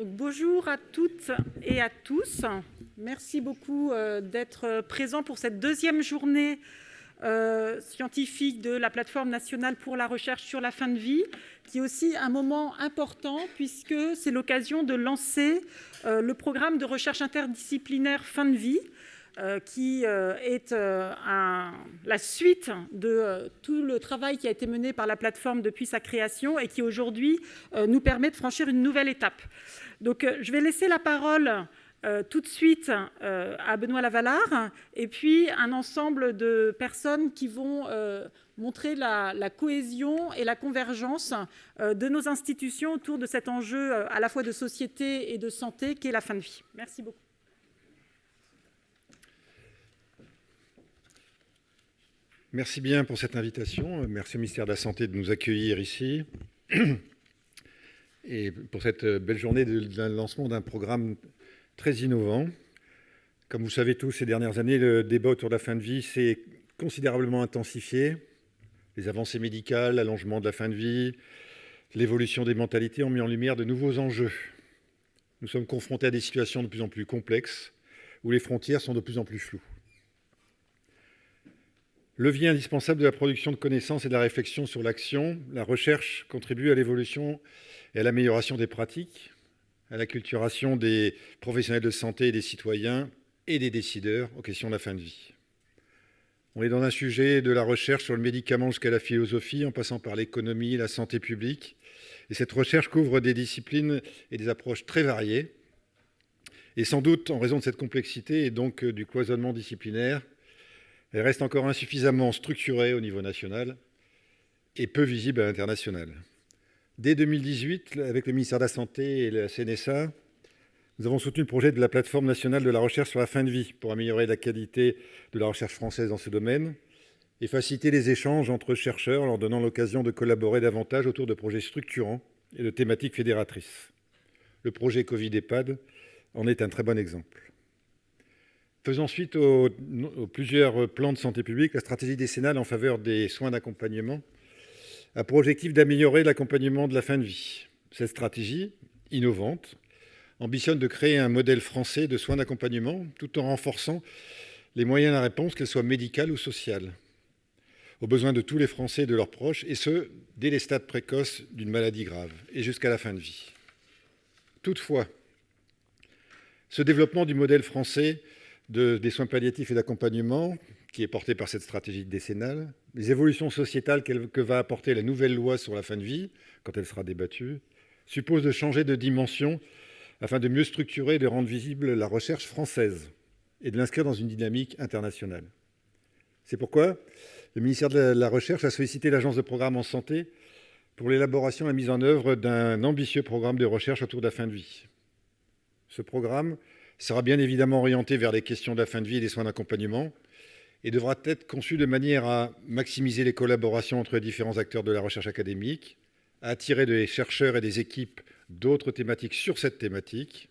Donc, bonjour à toutes et à tous. Merci beaucoup d'être présents pour cette deuxième journée scientifique de la plateforme nationale pour la recherche sur la fin de vie, qui est aussi un moment important puisque c'est l'occasion de lancer le programme de recherche interdisciplinaire fin de vie, qui est la suite de tout le travail qui a été mené par la plateforme depuis sa création et qui aujourd'hui nous permet de franchir une nouvelle étape. Donc, je vais laisser la parole tout de suite à Benoît Lavalard et puis un ensemble de personnes qui vont montrer la cohésion et la convergence de nos institutions autour de cet enjeu à la fois de société et de santé qu'est la fin de vie. Merci beaucoup. Merci bien pour cette invitation. Merci au ministère de la Santé de nous accueillir ici et pour cette belle journée de lancement d'un programme très innovant. Comme vous le savez tous, ces dernières années, le débat autour de la fin de vie s'est considérablement intensifié. Les avancées médicales, l'allongement de la fin de vie, l'évolution des mentalités ont mis en lumière de nouveaux enjeux. Nous sommes confrontés à des situations de plus en plus complexes où les frontières sont de plus en plus floues. Levier indispensable de la production de connaissances et de la réflexion sur l'action, la recherche contribue à l'évolution et à l'amélioration des pratiques, à l'acculturation des professionnels de santé et des citoyens et des décideurs aux questions de la fin de vie. On est dans un sujet de la recherche sur le médicament jusqu'à la philosophie, en passant par l'économie, la santé publique. Et cette recherche couvre des disciplines et des approches très variées. Et sans doute, en raison de cette complexité et donc du cloisonnement disciplinaire, elle reste encore insuffisamment structurée au niveau national et peu visible à l'international. Dès 2018, avec le ministère de la Santé et la CNSA, nous avons soutenu le projet de la plateforme nationale de la recherche sur la fin de vie pour améliorer la qualité de la recherche française dans ce domaine et faciliter les échanges entre chercheurs, leur donnant l'occasion de collaborer davantage autour de projets structurants et de thématiques fédératrices. Le projet Covid-EHPAD en est un très bon exemple. Faisant suite aux plusieurs plans de santé publique, la stratégie décennale en faveur des soins d'accompagnement a pour objectif d'améliorer l'accompagnement de la fin de vie. Cette stratégie, innovante, ambitionne de créer un modèle français de soins d'accompagnement tout en renforçant les moyens de réponse, qu'elles soient médicales ou sociales, aux besoins de tous les Français et de leurs proches, et ce, dès les stades précoces d'une maladie grave et jusqu'à la fin de vie. Toutefois, ce développement du modèle français des soins palliatifs et d'accompagnement, qui est porté par cette stratégie décennale, les évolutions sociétales que va apporter la nouvelle loi sur la fin de vie, quand elle sera débattue, supposent de changer de dimension afin de mieux structurer et de rendre visible la recherche française et de l'inscrire dans une dynamique internationale. C'est pourquoi le ministère de la Recherche a sollicité l'Agence de programme en santé pour l'élaboration et la mise en œuvre d'un ambitieux programme de recherche autour de la fin de vie. Ce programme sera bien évidemment orienté vers les questions de la fin de vie et des soins d'accompagnement et devra être conçu de manière à maximiser les collaborations entre les différents acteurs de la recherche académique, à attirer des chercheurs et des équipes d'autres thématiques sur cette thématique.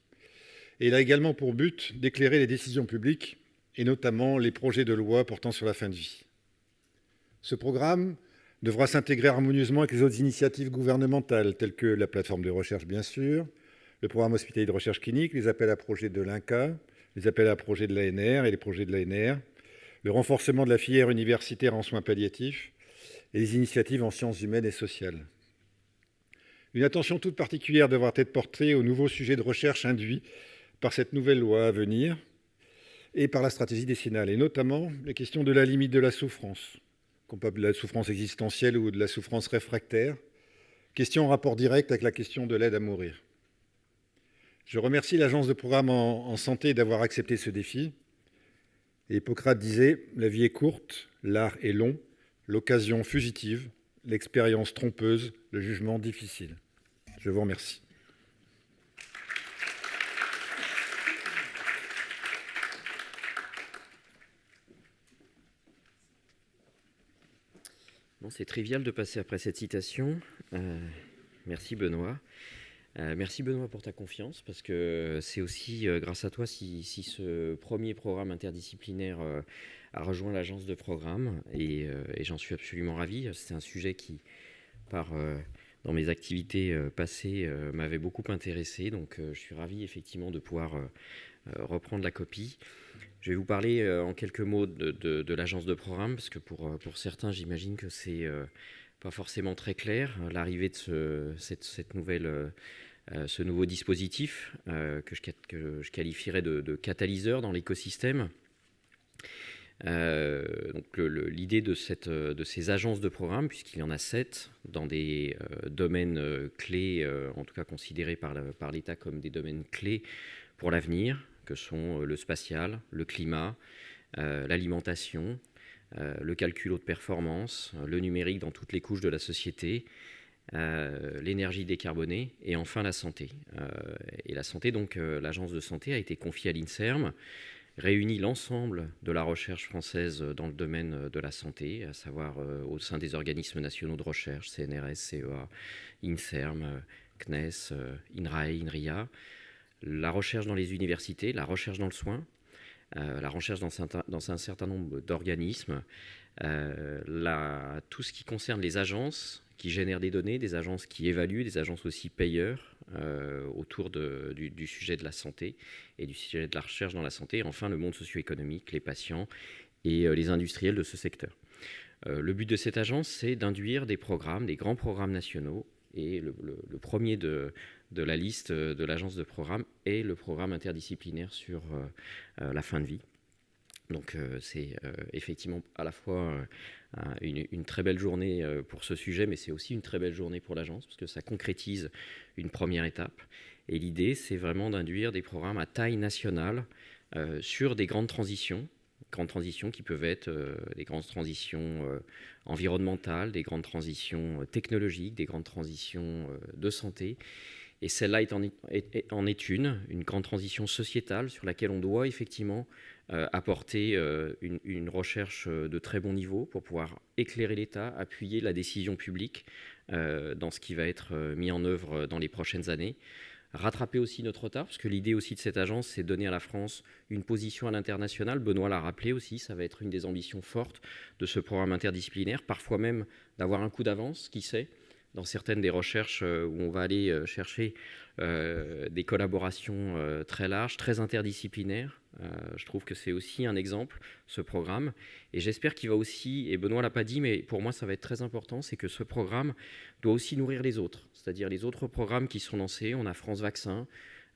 Et il a également pour but d'éclairer les décisions publiques et notamment les projets de loi portant sur la fin de vie. Ce programme devra s'intégrer harmonieusement avec les autres initiatives gouvernementales, telles que la plateforme de recherche, bien sûr, le programme hospitalier de recherche clinique, les appels à projets de l'INCa, les appels à projets de l'ANR et les projets de l'ANR, le renforcement de la filière universitaire en soins palliatifs et les initiatives en sciences humaines et sociales. Une attention toute particulière devra être portée aux nouveaux sujets de recherche induits par cette nouvelle loi à venir et par la stratégie décennale, et notamment les questions de la limite de la souffrance, qu'on peut appeler de la souffrance existentielle ou de la souffrance réfractaire, question en rapport direct avec la question de l'aide à mourir. Je remercie l'Agence de programme en santé d'avoir accepté ce défi. Et Hippocrate disait « La vie est courte, l'art est long, l'occasion fugitive, l'expérience trompeuse, le jugement difficile. » Je vous remercie. Bon, c'est trivial de passer après cette citation. Merci Benoît. Merci Benoît pour ta confiance, parce que c'est aussi grâce à toi si ce premier programme interdisciplinaire a rejoint l'agence de programme, et j'en suis absolument ravi. C'est un sujet qui, par dans mes activités passées m'avait beaucoup intéressé. Donc je suis ravi effectivement de pouvoir reprendre la copie. Je vais vous parler en quelques mots de l'agence de programme, parce que pour certains, j'imagine que c'est pas forcément très clair. L'arrivée de ce nouveau dispositif que je qualifierais de catalyseur dans l'écosystème. Donc l'idée de ces agences de programme, puisqu'il y en a 7 dans des domaines clés, en tout cas considérés par l'État comme des domaines clés pour l'avenir, que sont le spatial, le climat, l'alimentation, le calcul haute performance, le numérique dans toutes les couches de la société, l'énergie décarbonée et enfin la santé. Et la santé, donc l'agence de santé a été confiée à l'INSERM, réunit l'ensemble de la recherche française dans le domaine de la santé, à savoir au sein des organismes nationaux de recherche, CNRS, CEA, INSERM, CNES, INRAE, INRIA, la recherche dans les universités, la recherche dans le soin, la recherche dans un certain nombre d'organismes, tout ce qui concerne les agences qui génèrent des données, des agences qui évaluent, des agences aussi payeurs autour du sujet de la santé et du sujet de la recherche dans la santé, et enfin le monde socio-économique, les patients et les industriels de ce secteur. Le but de cette agence, c'est d'induire des programmes, des grands programmes nationaux, et le premier de la liste de l'agence de programme est le programme interdisciplinaire sur la fin de vie. Donc c'est effectivement à la fois une très belle journée pour ce sujet, mais c'est aussi une très belle journée pour l'agence, parce que ça concrétise une première étape. Et l'idée, c'est vraiment d'induire des programmes à taille nationale sur des grandes transitions qui peuvent être des grandes transitions environnementales, des grandes transitions technologiques, des grandes transitions de santé. Et celle-là en est une grande transition sociétale sur laquelle on doit effectivement apporter une recherche de très bon niveau pour pouvoir éclairer l'État, appuyer la décision publique dans ce qui va être mis en œuvre dans les prochaines années. Rattraper aussi notre retard, parce que l'idée aussi de cette agence, c'est de donner à la France une position à l'international. Benoît l'a rappelé aussi, ça va être une des ambitions fortes de ce programme interdisciplinaire, parfois même d'avoir un coup d'avance, qui sait, dans certaines des recherches où on va aller chercher des collaborations très larges, très interdisciplinaires. Je trouve que c'est aussi un exemple, ce programme. Et j'espère qu'il va aussi, et Benoît ne l'a pas dit, mais pour moi ça va être très important, c'est que ce programme doit aussi nourrir les autres, c'est-à-dire les autres programmes qui sont lancés. On a France Vaccin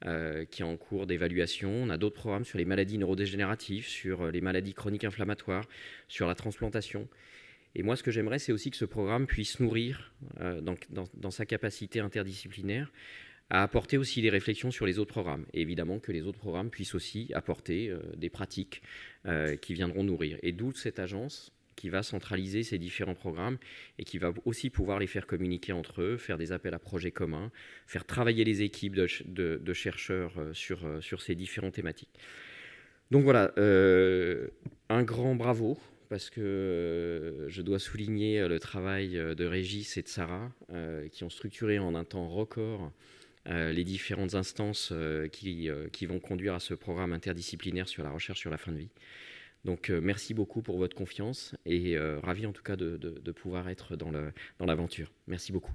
qui est en cours d'évaluation. On a d'autres programmes sur les maladies neurodégénératives, sur les maladies chroniques inflammatoires, sur la transplantation. Et moi, ce que j'aimerais, c'est aussi que ce programme puisse nourrir, dans sa capacité interdisciplinaire, à apporter aussi des réflexions sur les autres programmes. Et évidemment que les autres programmes puissent aussi apporter des pratiques qui viendront nourrir. Et d'où cette agence qui va centraliser ces différents programmes et qui va aussi pouvoir les faire communiquer entre eux, faire des appels à projets communs, faire travailler les équipes de chercheurs sur ces différentes thématiques. Donc voilà, un grand bravo, parce que je dois souligner le travail de Régis et de Sarah, qui ont structuré en un temps record les différentes instances qui vont conduire à ce programme interdisciplinaire sur la recherche sur la fin de vie. Donc merci beaucoup pour votre confiance et ravi en tout cas de pouvoir être dans l'aventure. Merci beaucoup.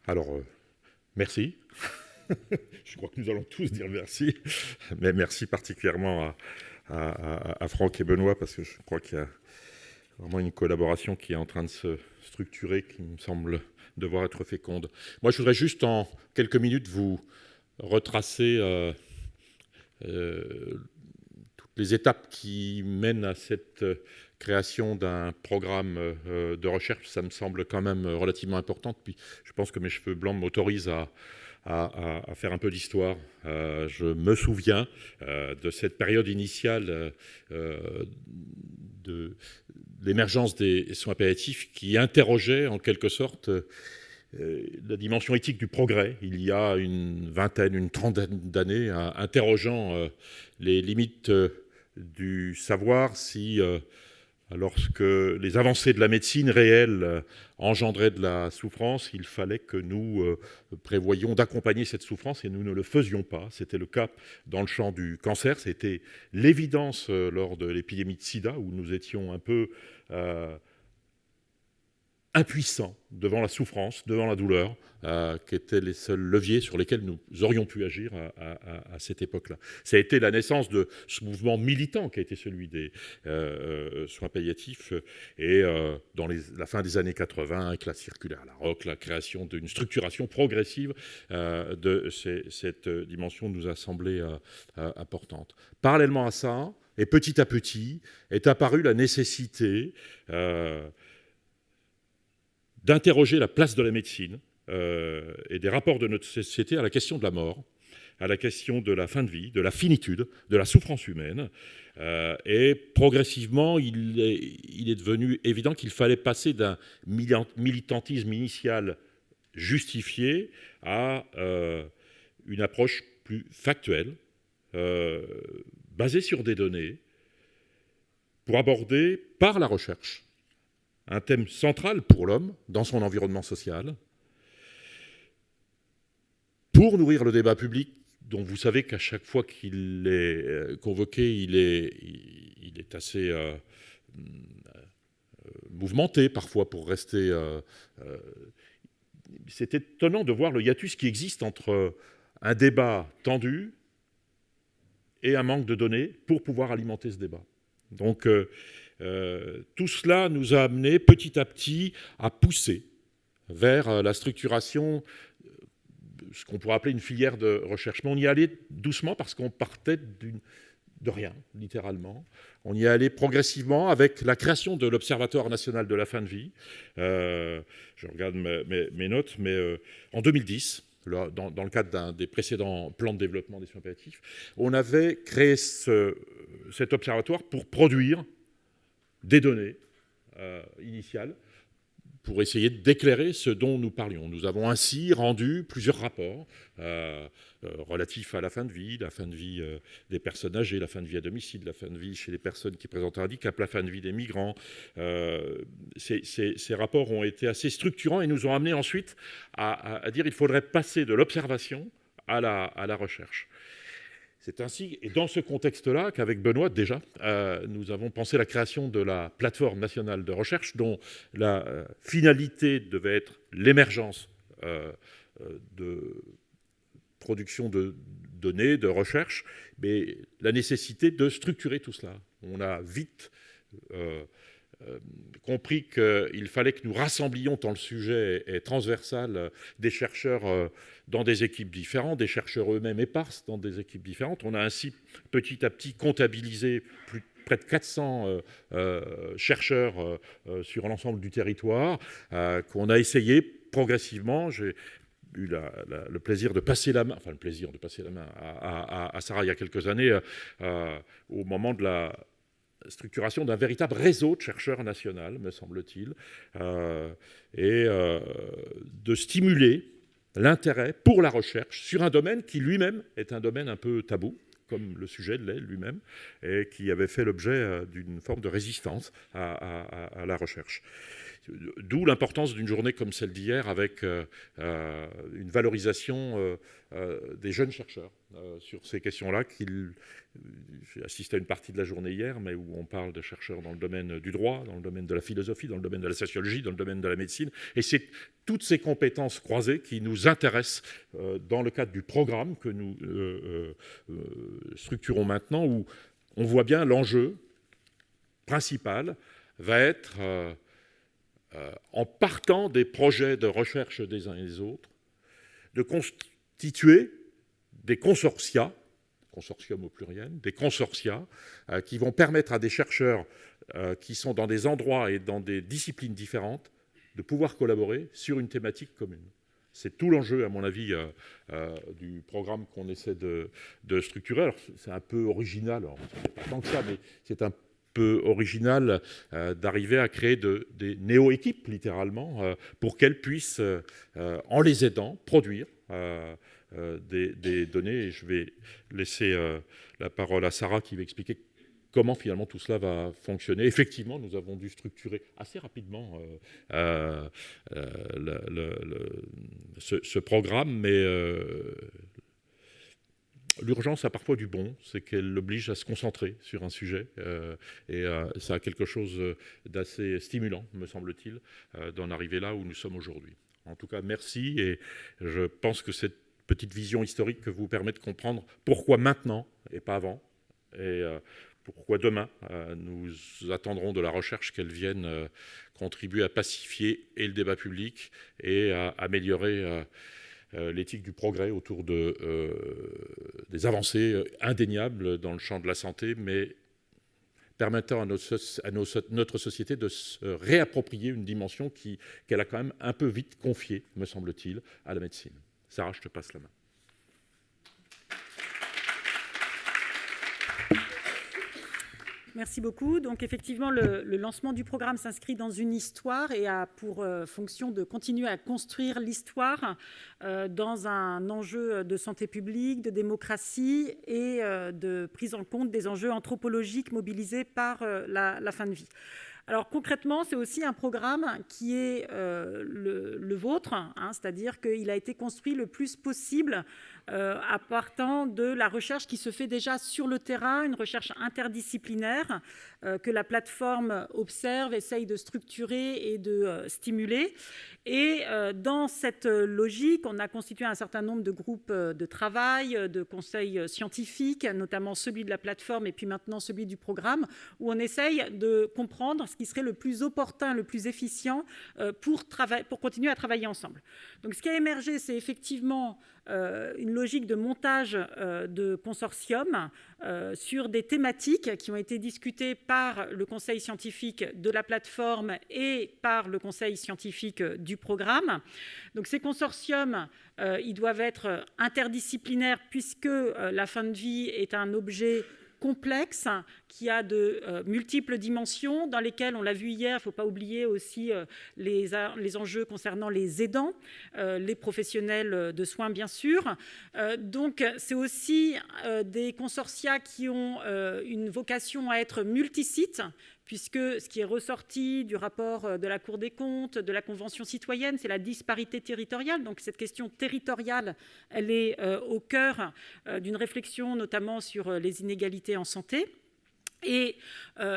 Alors, merci. Je crois que nous allons tous dire merci, mais merci particulièrement à Franck et Benoît, parce que je crois qu'il y a vraiment une collaboration qui est en train de se structurer, qui me semble devoir être féconde. Moi, je voudrais juste en quelques minutes vous retracer toutes les étapes qui mènent à cette création d'un programme de recherche. Ça me semble quand même relativement important. Puis je pense que mes cheveux blancs m'autorisent à faire un peu d'histoire. Je me souviens de cette période initiale de l'émergence des soins palliatifs qui interrogeait en quelque sorte la dimension éthique du progrès, il y a une vingtaine, une trentaine d'années, interrogeant les limites du savoir, si lorsque les avancées de la médecine réelle engendraient de la souffrance, il fallait que nous prévoyions d'accompagner cette souffrance et nous ne le faisions pas. C'était le cas dans le champ du cancer. C'était l'évidence lors de l'épidémie de sida où nous étions un peu impuissants devant la souffrance, devant la douleur, qui étaient les seuls leviers sur lesquels nous aurions pu agir à cette époque-là. Ça a été la naissance de ce mouvement militant qui a été celui des soins palliatifs et dans la fin des années 80, avec la circulaire Laroque, la création d'une structuration progressive de cette dimension nous a semblé importante. Parallèlement à ça, et petit à petit, est apparue la nécessité d'interroger la place de la médecine et des rapports de notre société à la question de la mort, à la question de la fin de vie, de la finitude, de la souffrance humaine. Et progressivement, il est devenu évident qu'il fallait passer d'un militantisme initial justifié à une approche plus factuelle, basée sur des données, pour aborder par la recherche un thème central pour l'homme dans son environnement social, pour nourrir le débat public, dont vous savez qu'à chaque fois qu'il est convoqué, il est assez mouvementé, parfois pour rester... c'est étonnant de voir le hiatus qui existe entre un débat tendu et un manque de données pour pouvoir alimenter ce débat. Donc, tout cela nous a amené petit à petit à pousser vers la structuration, ce qu'on pourrait appeler une filière de recherche. Mais on y allait doucement parce qu'on partait de rien, littéralement. On y allait progressivement avec la création de l'Observatoire national de la fin de vie. Je regarde mes notes, mais en 2010, dans le cadre d'un des précédents plans de développement des soins palliatifs, on avait créé cet observatoire pour produire des données initiales pour essayer d'éclairer ce dont nous parlions. Nous avons ainsi rendu plusieurs rapports relatifs à la fin de vie des personnes âgées, la fin de vie à domicile, la fin de vie chez les personnes qui présentent un handicap, la fin de vie des migrants. Ces rapports ont été assez structurants et nous ont amené ensuite à dire qu'il faudrait passer de l'observation à la recherche. C'est ainsi, et dans ce contexte-là, qu'avec Benoît, déjà, nous avons pensé la création de la plateforme nationale de recherche, dont la finalité devait être l'émergence de production de données, de recherche, mais la nécessité de structurer tout cela. On a vite compris qu'il fallait que nous rassemblions, tant le sujet est transversal, des chercheurs dans des équipes différentes, des chercheurs eux-mêmes éparses dans des équipes différentes. On a ainsi petit à petit comptabilisé près de 400 chercheurs sur l'ensemble du territoire, qu'on a essayé progressivement. J'ai eu le plaisir de passer la main, à Sarah il y a quelques années, au moment de la structuration d'un véritable réseau de chercheurs national, me semble-t-il, et de stimuler l'intérêt pour la recherche sur un domaine qui lui-même est un domaine un peu tabou, comme le sujet l'est lui-même, et qui avait fait l'objet d'une forme de résistance à la recherche. D'où l'importance d'une journée comme celle d'hier, avec une valorisation des jeunes chercheurs sur ces questions-là. J'ai assisté à une partie de la journée hier, mais où on parle de chercheurs dans le domaine du droit, dans le domaine de la philosophie, dans le domaine de la sociologie, dans le domaine de la médecine. Et c'est toutes ces compétences croisées qui nous intéressent dans le cadre du programme que nous structurons maintenant, où on voit bien l'enjeu principal va être, en partant des projets de recherche des uns et des autres, de constituer des consortia, consortium au pluriel, des consortia qui vont permettre à des chercheurs qui sont dans des endroits et dans des disciplines différentes de pouvoir collaborer sur une thématique commune. C'est tout l'enjeu, à mon avis, du programme qu'on essaie de structurer. Alors, c'est un peu original, alors, pas tant que ça, mais c'est un peu original d'arriver à créer des néo-équipes, littéralement, pour qu'elles puissent, en les aidant, produire des données. Et je vais laisser la parole à Sarah qui va expliquer comment finalement tout cela va fonctionner. Effectivement, nous avons dû structurer assez rapidement ce programme, mais l'urgence a parfois du bon, c'est qu'elle l'oblige à se concentrer sur un sujet, et ça a quelque chose d'assez stimulant, me semble-t-il, d'en arriver là où nous sommes aujourd'hui. En tout cas, merci, et je pense que cette petite vision historique vous permet de comprendre pourquoi maintenant et pas avant, et pourquoi demain nous attendrons de la recherche qu'elle vienne contribuer à pacifier et le débat public et à améliorer l'éthique du progrès autour des avancées indéniables dans le champ de la santé, mais permettant à notre société de se réapproprier une dimension qu'elle a quand même un peu vite confiée, me semble-t-il, à la médecine. Sarah, je te passe la main. Merci beaucoup. Donc effectivement, le lancement du programme s'inscrit dans une histoire et a pour fonction de continuer à construire l'histoire dans un enjeu de santé publique, de démocratie et de prise en compte des enjeux anthropologiques mobilisés par la fin de vie. Alors concrètement, c'est aussi un programme qui est le vôtre, hein, c'est-à-dire qu'il a été construit le plus possible à partant de la recherche qui se fait déjà sur le terrain, une recherche interdisciplinaire que la plateforme observe, essaye de structurer et de stimuler. Et dans cette logique, on a constitué un certain nombre de groupes de travail, de conseils scientifiques, notamment celui de la plateforme et puis maintenant celui du programme, où on essaye de comprendre ce qui serait le plus opportun, le plus efficient pour continuer à travailler ensemble. Donc ce qui a émergé, c'est effectivement une logique de montage de consortium sur des thématiques qui ont été discutées par le conseil scientifique de la plateforme et par le conseil scientifique du programme. Donc ces consortiums, ils doivent être interdisciplinaires puisque la fin de vie est un objet complexe, qui a de multiples dimensions, dans lesquelles, on l'a vu hier, il ne faut pas oublier aussi les enjeux concernant les aidants, les professionnels de soins, bien sûr. Donc, c'est aussi des consortia qui ont une vocation à être multisites, puisque ce qui est ressorti du rapport de la Cour des comptes, de la Convention citoyenne, c'est la disparité territoriale. Donc cette question territoriale, elle est au cœur d'une réflexion, notamment sur les inégalités en santé. Et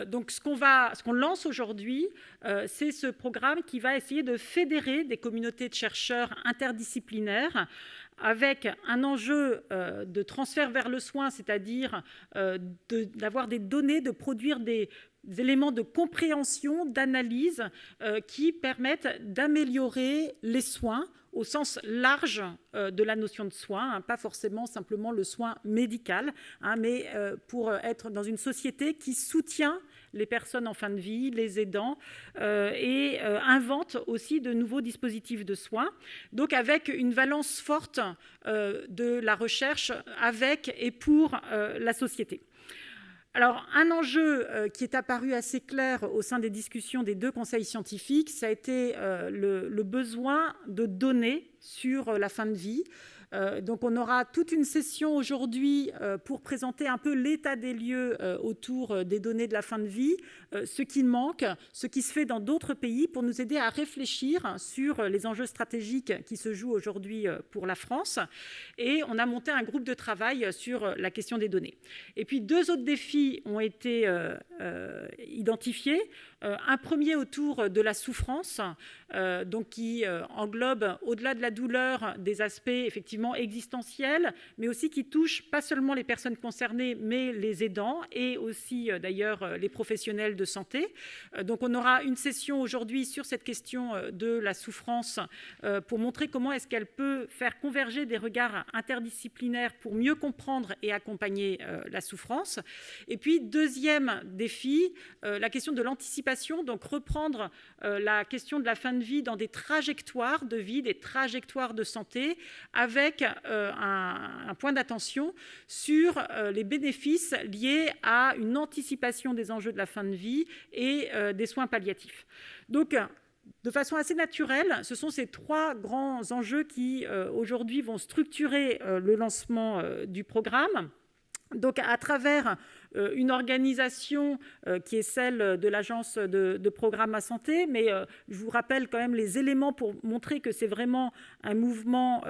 donc ce qu'on lance aujourd'hui, c'est ce programme qui va essayer de fédérer des communautés de chercheurs interdisciplinaires avec un enjeu de transfert vers le soin, c'est-à-dire d'avoir des données, de produire des éléments de compréhension, d'analyse qui permettent d'améliorer les soins au sens large de la notion de soin, hein, pas forcément simplement le soin médical, hein, mais pour être dans une société qui soutient les personnes en fin de vie, les aidants, et invente aussi de nouveaux dispositifs de soins, donc avec une valence forte de la recherche avec et pour la société. Alors, un enjeu qui est apparu assez clair au sein des discussions des deux conseils scientifiques, ça a été le besoin de données sur la fin de vie. Donc, on aura toute une session aujourd'hui pour présenter un peu l'état des lieux autour des données de la fin de vie, ce qui manque, ce qui se fait dans d'autres pays, pour nous aider à réfléchir sur les enjeux stratégiques qui se jouent aujourd'hui pour la France. Et on a monté un groupe de travail sur la question des données. Et puis, deux autres défis ont été identifiés. Un premier autour de la souffrance, donc qui englobe, au-delà de la douleur, des aspects effectivement existentiels, mais aussi qui touche pas seulement les personnes concernées, mais les aidants et aussi d'ailleurs les professionnels de santé. Donc on aura une session aujourd'hui sur cette question de la souffrance pour montrer comment est-ce qu'elle peut faire converger des regards interdisciplinaires pour mieux comprendre et accompagner la souffrance. Et puis deuxième défi, la question de l'anticipation, donc reprendre la question de la fin de vie dans des trajectoires de vie, des trajectoires de santé, avec un point d'attention sur les bénéfices liés à une anticipation des enjeux de la fin de vie et des soins palliatifs. Donc, de façon assez naturelle, ce sont ces trois grands enjeux qui, aujourd'hui, vont structurer le lancement du programme. Donc, à travers une organisation qui est celle de l'Agence de programme à santé, mais je vous rappelle quand même les éléments pour montrer que c'est vraiment un mouvement,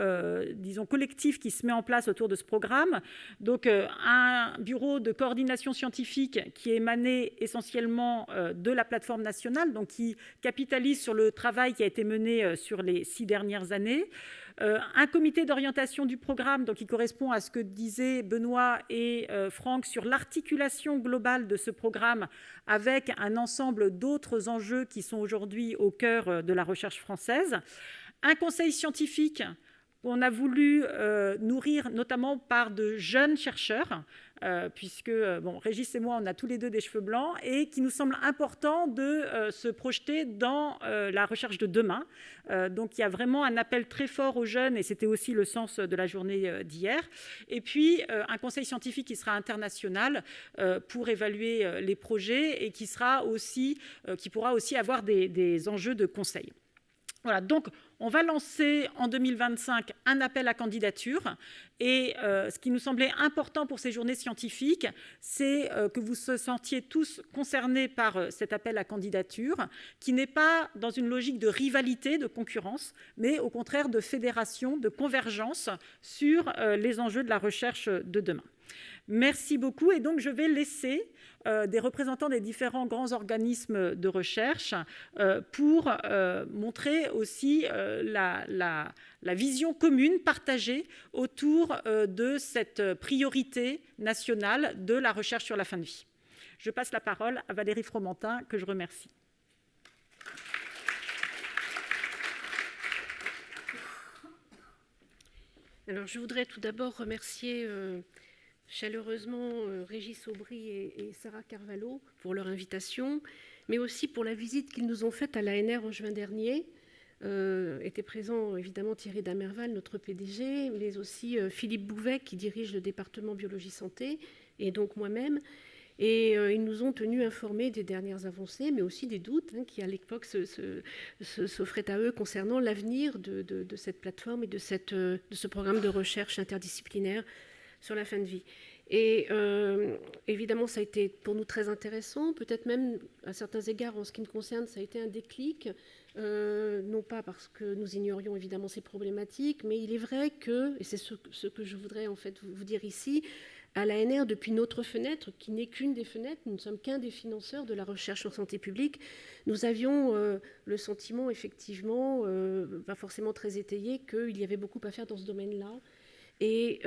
disons, collectif qui se met en place autour de ce programme. Donc, un bureau de coordination scientifique qui est émané essentiellement de la plateforme nationale, donc qui capitalise sur le travail qui a été mené sur les 6 dernières années. Un comité d'orientation du programme, donc qui correspond à ce que disaient Benoît et Franck sur l'articulation globale de ce programme avec un ensemble d'autres enjeux qui sont aujourd'hui au cœur de la recherche française. Un conseil scientifique qu'on a voulu nourrir notamment par de jeunes chercheurs, puisque Régis et moi, on a tous les deux des cheveux blancs, et qui nous semble important de se projeter dans la recherche de demain. Donc, il y a vraiment un appel très fort aux jeunes, et c'était aussi le sens de la journée d'hier. Et puis, un conseil scientifique qui sera international pour évaluer les projets et qui pourra aussi avoir des enjeux de conseil. Voilà, donc on va lancer en 2025 un appel à candidature et ce qui nous semblait important pour ces journées scientifiques, c'est que vous se sentiez tous concernés par cet appel à candidature qui n'est pas dans une logique de rivalité, de concurrence, mais au contraire de fédération, de convergence sur les enjeux de la recherche de demain. Merci beaucoup. Et donc, je vais laisser des représentants des différents grands organismes de recherche pour montrer aussi la vision commune partagée autour de cette priorité nationale de la recherche sur la fin de vie. Je passe la parole à Valérie Fromentin, que je remercie. Alors, je voudrais tout d'abord remercier chaleureusement Régis Aubry et Sarah Carvalho pour leur invitation, mais aussi pour la visite qu'ils nous ont faite à l'ANR en juin dernier. Était présent évidemment Thierry Damerval, notre PDG, mais aussi Philippe Bouvet qui dirige le département biologie santé, et donc moi-même. Et ils nous ont tenus informés des dernières avancées, mais aussi des doutes qui à l'époque s'offraient à eux concernant l'avenir de cette plateforme et de ce programme de recherche interdisciplinaire sur la fin de vie. Et évidemment, ça a été pour nous très intéressant, peut-être même à certains égards, en ce qui me concerne, ça a été un déclic, non pas parce que nous ignorions évidemment ces problématiques, mais il est vrai que, et c'est ce que je voudrais en fait vous dire ici, à l'ANR, depuis notre fenêtre, qui n'est qu'une des fenêtres, nous ne sommes qu'un des financeurs de la recherche en santé publique, nous avions le sentiment, effectivement, pas forcément très étayé, qu'il y avait beaucoup à faire dans ce domaine-là. Et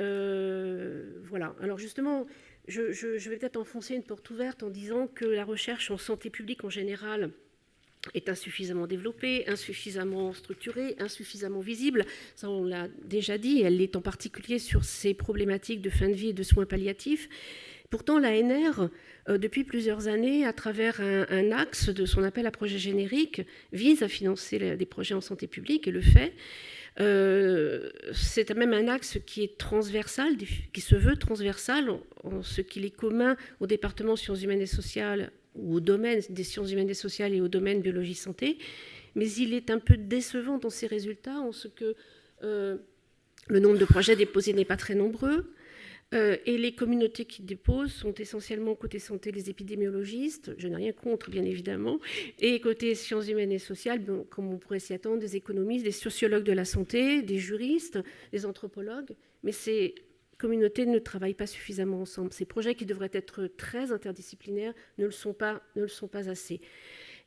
voilà. Alors justement, je vais peut-être enfoncer une porte ouverte en disant que la recherche en santé publique en général est insuffisamment développée, insuffisamment structurée, insuffisamment visible. Ça, on l'a déjà dit, et elle l'est en particulier sur ces problématiques de fin de vie et de soins palliatifs. Pourtant, l'ANR, depuis plusieurs années, à travers un axe de son appel à projet générique, vise à financer des projets en santé publique et le fait. C'est même un axe qui est transversal, qui se veut transversal en ce qu'il est commun au département sciences humaines et sociales ou au domaine des sciences humaines et sociales et au domaine biologie santé, mais il est un peu décevant dans ses résultats en ce que le nombre de projets déposés n'est pas très nombreux. Et les communautés qui déposent sont essentiellement côté santé les épidémiologistes, je n'ai rien contre bien évidemment, et côté sciences humaines et sociales, bon, comme on pourrait s'y attendre, des économistes, des sociologues de la santé, des juristes, des anthropologues, mais ces communautés ne travaillent pas suffisamment ensemble. Ces projets qui devraient être très interdisciplinaires ne le sont pas assez.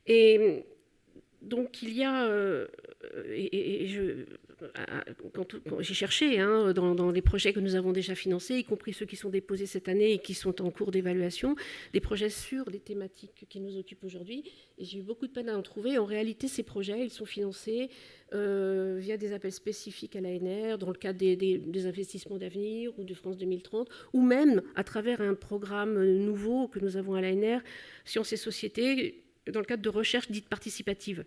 Et donc il y a, quand j'ai cherché dans les projets que nous avons déjà financés, y compris ceux qui sont déposés cette année et qui sont en cours d'évaluation, des projets sur les thématiques qui nous occupent aujourd'hui, et j'ai eu beaucoup de peine à en trouver. En réalité, ces projets, ils sont financés via des appels spécifiques à l'ANR, dans le cadre des investissements d'avenir ou de France 2030, ou même à travers un programme nouveau que nous avons à l'ANR, Sciences et Sociétés, dans le cadre de recherche dite participative.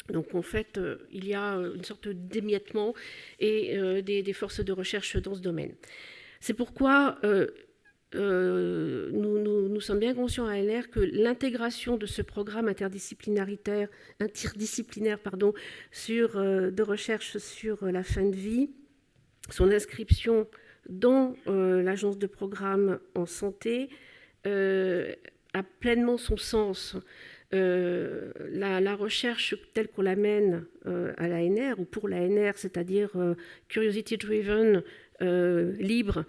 Donc en fait, il y a une sorte d'émiettement et des forces de recherche dans ce domaine. C'est pourquoi nous sommes bien conscients à l'ANR que l'intégration de ce programme interdisciplinaire de recherche sur la fin de vie, son inscription dans l'agence de programme en santé a pleinement son sens. La recherche telle qu'on la mène à l'ANR ou pour l'ANR, c'est-à-dire curiosity-driven, libre,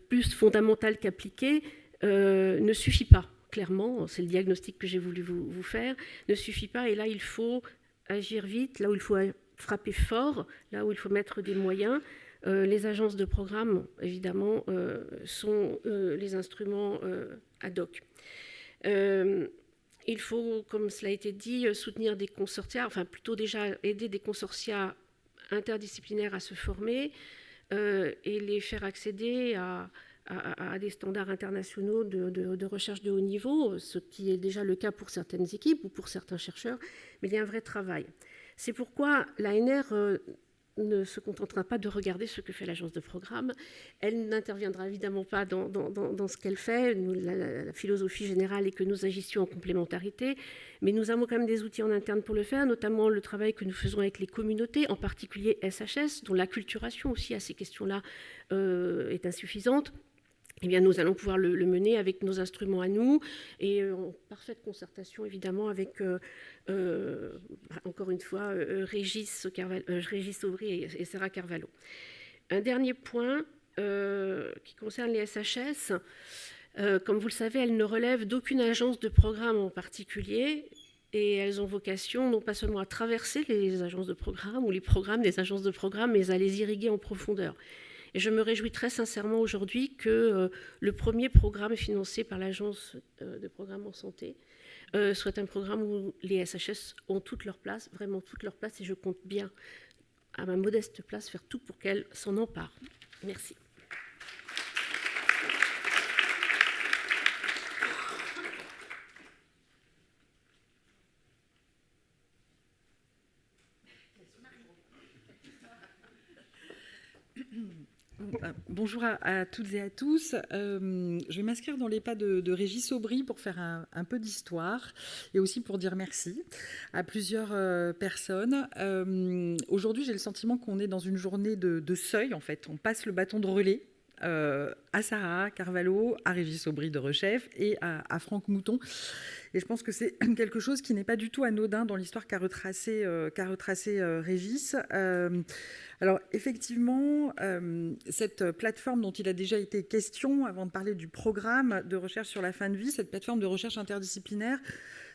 plus fondamentale qu'appliquée, ne suffit pas, clairement. C'est le diagnostic que j'ai voulu vous faire, ne suffit pas. Et là, il faut agir vite, là où il faut frapper fort, là où il faut mettre des moyens. Les agences de programme, évidemment, sont les instruments ad hoc. Il faut, comme cela a été dit, soutenir des consortia, enfin plutôt déjà aider des consortia interdisciplinaires à se former et les faire accéder à des standards internationaux de recherche de haut niveau, ce qui est déjà le cas pour certaines équipes ou pour certains chercheurs, mais il y a un vrai travail. C'est pourquoi l'ANR ne se contentera pas de regarder ce que fait l'agence de programme. Elle n'interviendra évidemment pas dans ce qu'elle fait. La philosophie générale est que nous agissions en complémentarité, mais nous avons quand même des outils en interne pour le faire, notamment le travail que nous faisons avec les communautés, en particulier SHS, dont l'acculturation aussi à ces questions-là est insuffisante. Eh bien, nous allons pouvoir le mener avec nos instruments à nous et en parfaite concertation, évidemment, avec, encore une fois, Régis Aubry et Sarah Carvalho. Un dernier point qui concerne les SHS. Comme vous le savez, elles ne relèvent d'aucune agence de programme en particulier et elles ont vocation non pas seulement à traverser les agences de programme ou les programmes des agences de programme, mais à les irriguer en profondeur. Et je me réjouis très sincèrement aujourd'hui que le premier programme financé par l'agence de programme en santé soit un programme où les SHS ont toute leur place, vraiment toute leur place, et je compte bien, à ma modeste place, faire tout pour qu'elles s'en emparent. Merci. Bonjour à toutes et à tous. Je vais m'inscrire dans les pas de Régis Aubry pour faire un peu d'histoire et aussi pour dire merci à plusieurs personnes. Aujourd'hui, j'ai le sentiment qu'on est dans une journée de seuil, en fait. On passe le bâton de relais à Sarah Carvalho, à Régis Aubry de Rechef et à Franck Mouton. Et je pense que c'est quelque chose qui n'est pas du tout anodin dans l'histoire qu'a retracé Régis. Alors effectivement, cette plateforme dont il a déjà été question, avant de parler du programme de recherche sur la fin de vie, cette plateforme de recherche interdisciplinaire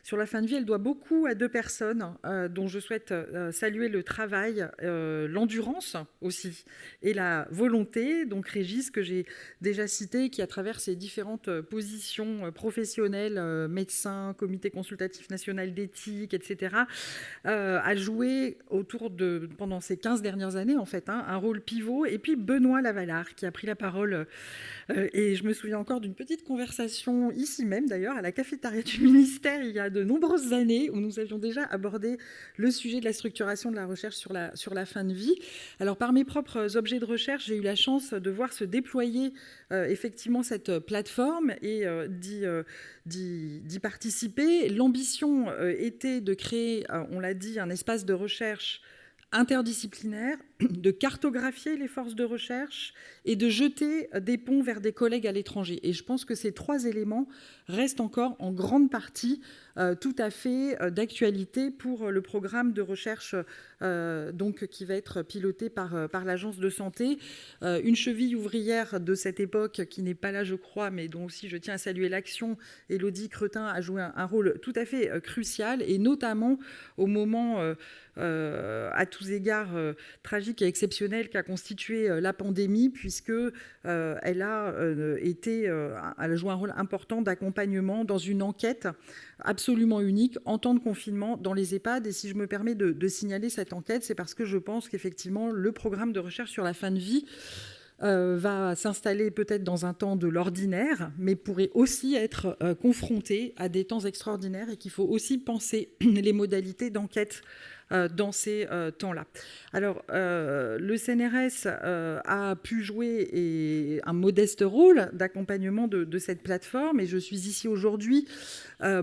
sur la fin de vie, elle doit beaucoup à deux personnes dont je souhaite saluer le travail, l'endurance aussi, et la volonté. Donc Régis, que j'ai déjà cité, qui à travers ses différentes positions professionnelles, médecin, comité consultatif national d'éthique, etc., a joué pendant ces 15 dernières années, en fait, un rôle pivot. Et puis Benoît Lavalard, qui a pris la parole. Et je me souviens encore d'une petite conversation, ici même d'ailleurs, à la cafétéria du ministère, il y a de nombreuses années, où nous avions déjà abordé le sujet de la structuration de la recherche sur la fin de vie. Alors, par mes propres objets de recherche, j'ai eu la chance de voir se déployer effectivement cette plateforme et d'y participer. L'ambition était de créer, on l'a dit, un espace de recherche interdisciplinaire, de cartographier les forces de recherche et de jeter des ponts vers des collègues à l'étranger. Et je pense que ces trois éléments restent encore en grande partie tout à fait d'actualité pour le programme de recherche donc, qui va être piloté par l'Agence de santé. Une cheville ouvrière de cette époque qui n'est pas là, je crois, mais dont aussi je tiens à saluer l'action. Élodie Cretin a joué un rôle tout à fait crucial, et notamment au moment à tous égards tragique et exceptionnel qu'a constitué la pandémie, puisque elle a joué un rôle important d'accompagnement dans une enquête absolument unique en temps de confinement dans les EHPAD. Et si je me permets de signaler cette enquête, c'est parce que je pense qu'effectivement le programme de recherche sur la fin de vie va s'installer peut-être dans un temps de l'ordinaire, mais pourrait aussi être confronté à des temps extraordinaires, et qu'il faut aussi penser les modalités d'enquête dans ces temps-là. Alors, le CNRS a pu jouer un modeste rôle d'accompagnement de cette plateforme, et je suis ici aujourd'hui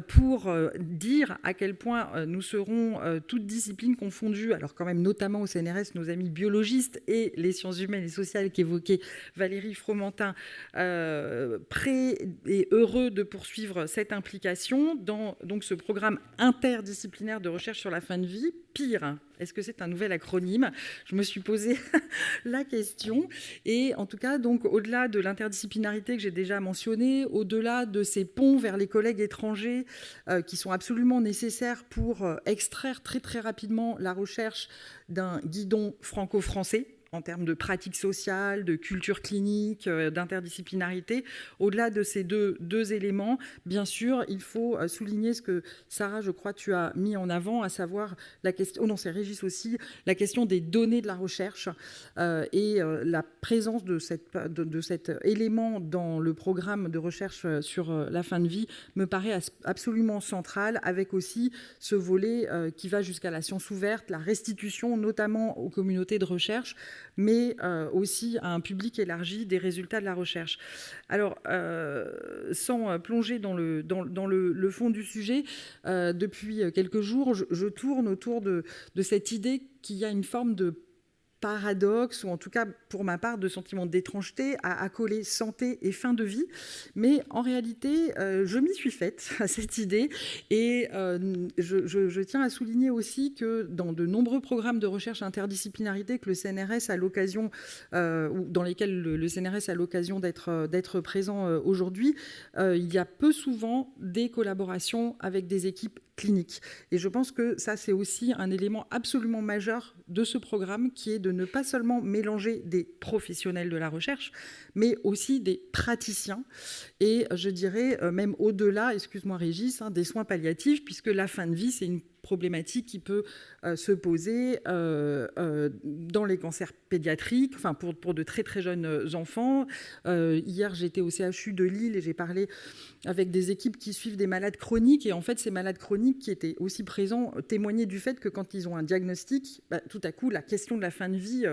pour dire à quel point nous serons toutes disciplines confondues, alors quand même notamment au CNRS, nos amis biologistes et les sciences humaines et sociales qu'évoquait Valérie Fromentin, prêts et heureux de poursuivre cette implication dans donc, ce programme interdisciplinaire de recherche sur la fin de vie. Pire, est-ce que c'est un nouvel acronyme? Je me suis posé la question. Et en tout cas, donc, au-delà de l'interdisciplinarité que j'ai déjà mentionnée, au-delà de ces ponts vers les collègues étrangers qui sont absolument nécessaires pour extraire très très rapidement la recherche d'un guidon franco-français, en termes de pratiques sociales, de culture clinique, d'interdisciplinarité. Au-delà de ces deux éléments, bien sûr, il faut souligner ce que, Sarah, je crois, tu as mis en avant, à savoir la question, c'est Régis aussi, la question des données de la recherche et la présence de cet élément dans le programme de recherche sur la fin de vie me paraît absolument central, avec aussi ce volet qui va jusqu'à la science ouverte, la restitution, notamment aux communautés de recherche, mais aussi à un public élargi des résultats de la recherche. Alors, sans plonger dans le fond du sujet, depuis quelques jours, je tourne autour de cette idée qu'il y a une forme de paradoxe, ou en tout cas pour ma part de sentiment d'étrangeté à accoler santé et fin de vie, mais en réalité je m'y suis faite à cette idée, et je tiens à souligner aussi que dans de nombreux programmes de recherche interdisciplinarité que le CNRS a l'occasion ou dans lesquels le CNRS a l'occasion d'être présent aujourd'hui, il y a peu souvent des collaborations avec des équipes cliniques. Et je pense que ça, c'est aussi un élément absolument majeur de ce programme, qui est de ne pas seulement mélanger des professionnels de la recherche, mais aussi des praticiens. Et je dirais même au-delà, excuse-moi Régis, des soins palliatifs, puisque la fin de vie, c'est une problématique qui peut se poser dans les cancers pédiatriques, enfin pour de très très jeunes enfants. Hier, j'étais au CHU de Lille et j'ai parlé avec des équipes qui suivent des malades chroniques, et en fait, ces malades chroniques qui étaient aussi présents témoignaient du fait que quand ils ont un diagnostic, tout à coup, la question de la fin de vie,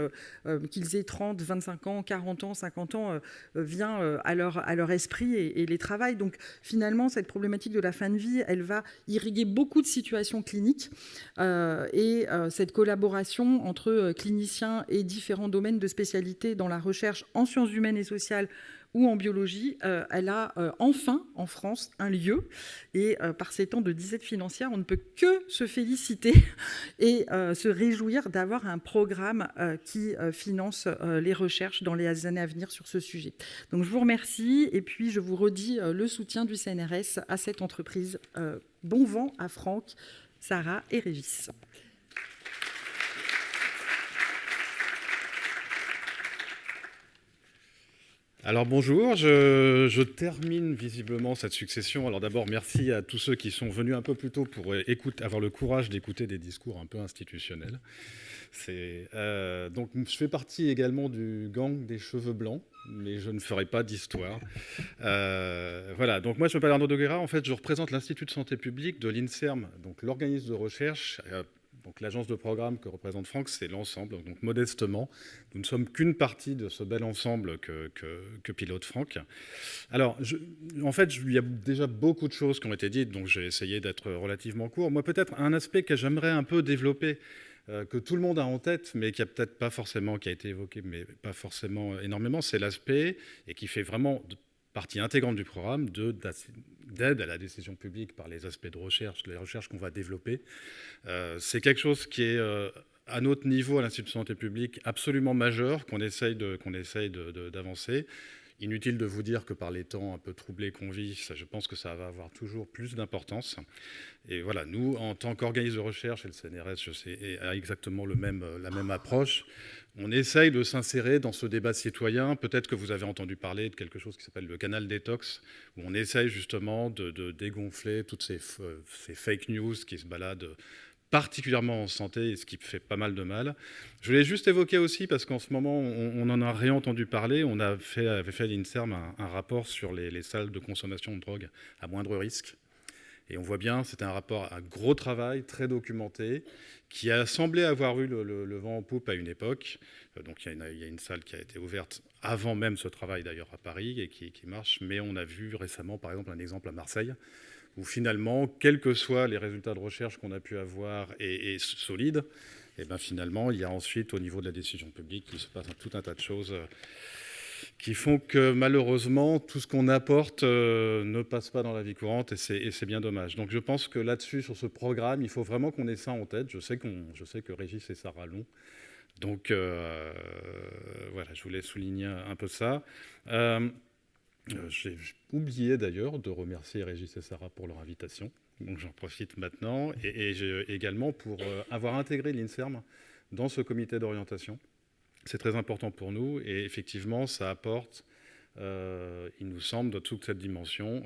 qu'ils aient 30, 25 ans, 40 ans, 50 ans, vient à leur esprit et les travaille. Donc finalement, cette problématique de la fin de vie, elle va irriguer beaucoup de situations cliniques, et cette collaboration entre cliniciens et différents domaines de spécialité dans la recherche en sciences humaines et sociales ou en biologie, elle a enfin en France un lieu, et par ces temps de disette financière, on ne peut que se féliciter et se réjouir d'avoir un programme qui finance les recherches dans les années à venir sur ce sujet. Donc je vous remercie, et puis je vous redis le soutien du CNRS à cette entreprise. Bon vent à Franck, Sarah et Régis. Alors bonjour, je termine visiblement cette succession. Alors d'abord, merci à tous ceux qui sont venus un peu plus tôt pour avoir le courage d'écouter des discours un peu institutionnels. Donc je fais partie également du gang des cheveux blancs, mais je ne ferai pas d'histoire. Voilà, donc moi je m'appelle Arnaud Noguera, en fait je représente l'Institut de santé publique de l'INSERM, donc l'organisme de recherche. Donc l'agence de programme que représente Franck, c'est l'ensemble. Donc modestement, nous ne sommes qu'une partie de ce bel ensemble que pilote Franck. Alors, en fait, il y a déjà beaucoup de choses qui ont été dites, donc j'ai essayé d'être relativement court. Moi, peut-être un aspect que j'aimerais un peu développer, que tout le monde a en tête, mais qui a peut-être pas forcément, qui a été évoqué, mais pas forcément énormément, c'est l'aspect, et qui fait vraiment partie intégrante du programme, d'aide à la décision publique par les aspects de recherche, les recherches qu'on va développer. C'est quelque chose qui est, à notre niveau, à l'Institut de santé publique, absolument majeur, qu'on essaye d'avancer. Inutile de vous dire que par les temps un peu troublés qu'on vit, je pense que ça va avoir toujours plus d'importance. Et voilà, nous, en tant qu'organisme de recherche, et le CNRS, je sais, a exactement la même approche. On essaye de s'insérer dans ce débat citoyen. Peut-être que vous avez entendu parler de quelque chose qui s'appelle le canal détox, où on essaye justement de dégonfler toutes ces fake news qui se baladent particulièrement en santé, et ce qui fait pas mal de mal. Je voulais juste évoquer aussi, parce qu'en ce moment, on en a réentendu parler, on avait fait à l'INSERM un rapport sur les salles de consommation de drogue à moindre risque. Et on voit bien, c'était un rapport, un gros travail, très documenté, qui a semblé avoir eu le vent en poupe à une époque. Donc il y a une salle qui a été ouverte avant même ce travail d'ailleurs à Paris et qui marche. Mais on a vu récemment, par exemple, un exemple à Marseille, où finalement, quels que soient les résultats de recherche qu'on a pu avoir et solides, et ben finalement, il y a ensuite, au niveau de la décision publique, il se passe tout un tas de choses qui font que malheureusement, tout ce qu'on apporte ne passe pas dans la vie courante, et c'est bien dommage. Donc je pense que là-dessus, sur ce programme, il faut vraiment qu'on ait ça en tête. Je sais que Régis et Sarah l'ont. Donc voilà, je voulais souligner un peu ça. J'ai oublié d'ailleurs de remercier Régis et Sarah pour leur invitation. Donc j'en profite maintenant, et également pour avoir intégré l'INSERM dans ce comité d'orientation. C'est très important pour nous, et effectivement, ça apporte, il nous semble, de toute cette dimension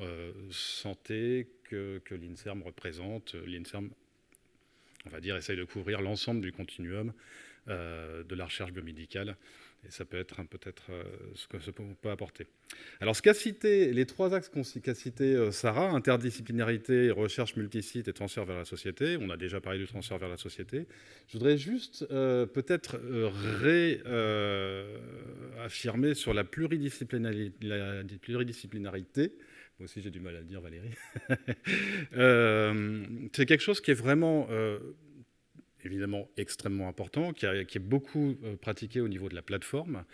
santé que l'INSERM représente. L'INSERM, on va dire, essaye de couvrir l'ensemble du continuum de la recherche biomédicale, et ça peut être peut-être ce que ça peut apporter. Alors, ce qu'a cité, les trois axes qu'a cité Sarah, interdisciplinarité, recherche multisite et transfert vers la société. On a déjà parlé du transfert vers la société. Je voudrais juste peut-être réaffirmer sur la pluridisciplinarité. Moi aussi, j'ai du mal à le dire, Valérie. C'est quelque chose qui est vraiment évidemment extrêmement important, qui est beaucoup pratiqué au niveau de la plateforme,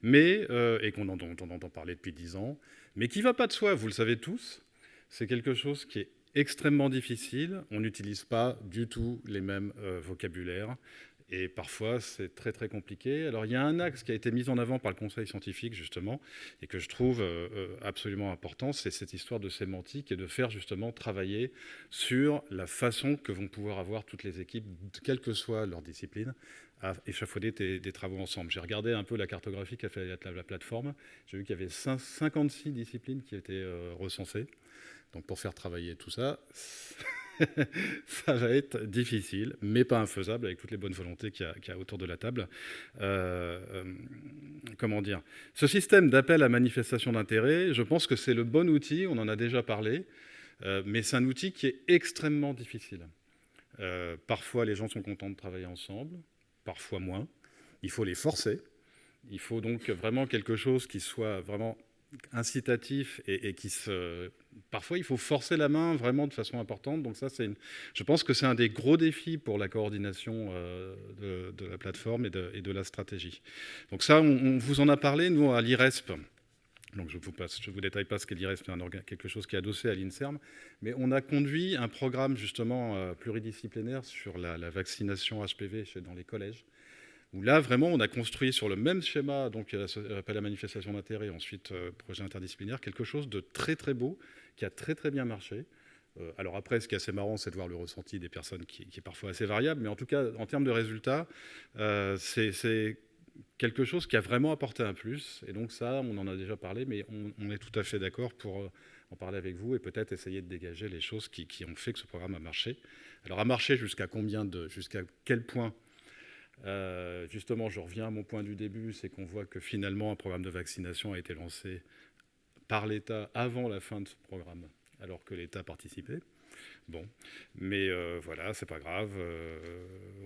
mais, et dont on entend parler depuis 10 ans, mais qui ne va pas de soi, vous le savez tous. C'est quelque chose qui est extrêmement difficile. On n'utilise pas du tout les mêmes vocabulaires. Et parfois, c'est très, très compliqué. Alors, il y a un axe qui a été mis en avant par le conseil scientifique, justement, et que je trouve absolument important, c'est cette histoire de sémantique et de faire, justement, travailler sur la façon que vont pouvoir avoir toutes les équipes, quelle que soit leur discipline, à échafauder des travaux ensemble. J'ai regardé un peu la cartographie qu'a fait la plateforme. J'ai vu qu'il y avait 56 disciplines qui étaient recensées. Donc, pour faire travailler tout ça... ça va être difficile, mais pas infaisable avec toutes les bonnes volontés qu'il y a autour de la table. Comment dire ? Ce système d'appel à manifestation d'intérêt, je pense que c'est le bon outil, on en a déjà parlé, mais c'est un outil qui est extrêmement difficile. Parfois, les gens sont contents de travailler ensemble, parfois moins. Il faut les forcer. Il faut donc vraiment quelque chose qui soit vraiment incitatif et qui se... Parfois, il faut forcer la main vraiment de façon importante. Donc ça, je pense que c'est un des gros défis pour la coordination de la plateforme et de la stratégie. Donc ça, on vous en a parlé, nous, à l'IRESP. Donc je vous détaille pas ce qu'est l'IRESP, c'est quelque chose qui est adossé à l'INSERM. Mais on a conduit un programme justement pluridisciplinaire sur la vaccination HPV dans les collèges, où là, vraiment, on a construit sur le même schéma, donc appel à manifestation d'intérêt, ensuite projet interdisciplinaire, quelque chose de très, très beau, qui a très, très bien marché. Alors après, ce qui est assez marrant, c'est de voir le ressenti des personnes qui est parfois assez variable, mais en tout cas, en termes de résultats, c'est quelque chose qui a vraiment apporté un plus. Et donc ça, on en a déjà parlé, mais on est tout à fait d'accord pour en parler avec vous et peut-être essayer de dégager les choses qui ont fait que ce programme a marché. Alors, a marché jusqu'à quel point? Justement, je reviens à mon point du début, c'est qu'on voit que finalement un programme de vaccination a été lancé par l'État avant la fin de ce programme, alors que l'État participait. Bon, mais voilà, c'est pas grave,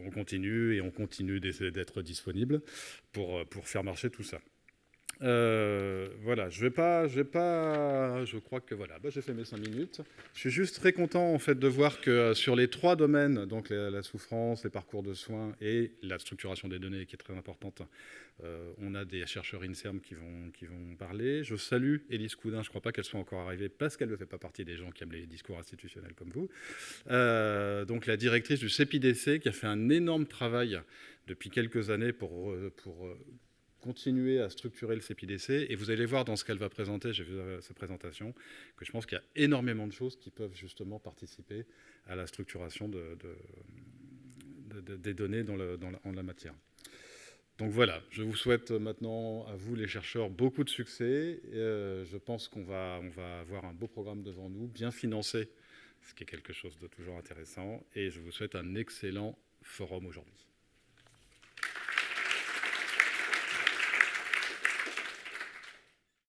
on continue et on continue d'être disponible pour faire marcher tout ça. Voilà, je crois que voilà, j'ai fait mes 5 minutes. Je suis juste très content en fait de voir que sur les 3 domaines, donc la souffrance, les parcours de soins et la structuration des données qui est très importante, on a des chercheurs INSERM qui vont parler. Je salue Élise Coudin, je ne crois pas qu'elle soit encore arrivée parce qu'elle ne fait pas partie des gens qui aiment les discours institutionnels comme vous. Donc la directrice du CEPIDC qui a fait un énorme travail depuis quelques années pour continuer à structurer le CEPIDC, et vous allez voir dans ce qu'elle va présenter, j'ai vu sa présentation, que je pense qu'il y a énormément de choses qui peuvent justement participer à la structuration des données en la matière. Donc voilà, je vous souhaite maintenant à vous les chercheurs beaucoup de succès. Je pense qu'on va avoir un beau programme devant nous, bien financé, ce qui est quelque chose de toujours intéressant, et je vous souhaite un excellent forum aujourd'hui.